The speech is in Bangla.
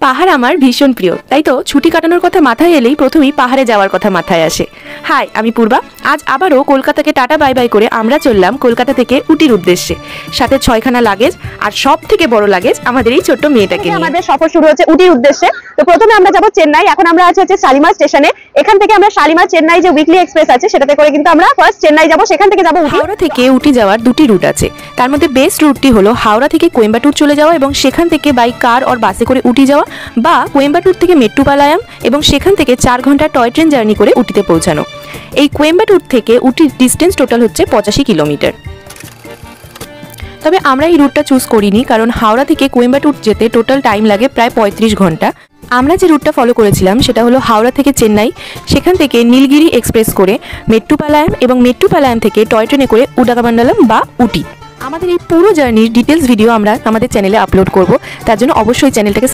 পাহাড় আমার ভীষণ প্রিয়, তাই তো ছুটি কাটানোর কথা মাথায় এলেই প্রথমেই পাহাড়ে যাওয়ার কথা মাথায় আসে। হাই, আমি পূর্বা। আজ আবারও কলকাতাকে টাটা বাই বাই করে আমরা চললাম কলকাতা থেকে উটির উদ্দেশ্যে, সাথে 6খানা লাগেজ, আর সব থেকে বড় লাগেজ আমাদের এই ছোট্ট মেয়েটাকে নিয়ে। আমাদের সফর শুরু হচ্ছে উটির উদ্দেশ্যে। তো প্রথমে আমরা যাব চেন্নাই। এখন আমরা আছি হচ্ছে শালিমার স্টেশনে। এখান থেকে আমরা শালিমার চেন্নাই যে উইকলি এক্সপ্রেস আছে সেটাতে করে কিন্তু আমরা ফার্স্ট চেন্নাই যাব, সেখান থেকে যাব উটি। হাওড়া থেকে উটি যাওয়ার দুটি রুট আছে, তার মধ্যে বেস্ট রুটটি হলো হাওড়া থেকে কোয়েম্বাটুর চলে যাওয়া এবং সেখান থেকে বাই কার আর বাসে করে উটি যাওয়া, বা কোয়েম্বাটুর থেকে মেট্টুপালায়াম এবং সেখান থেকে 4 ঘন্টা টয় ট্রেন জার্নি করে উটিতে পৌঁছানো। এই কোয়েম্বাটুর থেকে উটির ডিস্টেন্স টোটাল হচ্ছে 85 কিলোমিটার। তবে আমরা এই রুটটা চুজ করিনি, কারণ হাওড়া থেকে কোয়েম্বাটুর যেতে টোটাল টাইম লাগে প্রায় 35 ঘন্টা। আমরা যে রুটটা ফলো করেছিলাম সেটা হলো হাওড়া থেকে চেন্নাই, সেখান থেকে নীলগিরি এক্সপ্রেস করে মেট্টুপালায়াম এবং মেট্টুপালায়াম থেকে টয় ট্রেনে করে উডাগামান্ডালাম বা উটি। আমাদের এই পুরো জার্নির ডিটেলস ভিডিও আমরা আমাদের চ্যানেলে আপলোড করব, তার জন্য অবশ্যই চ্যানেলটাকে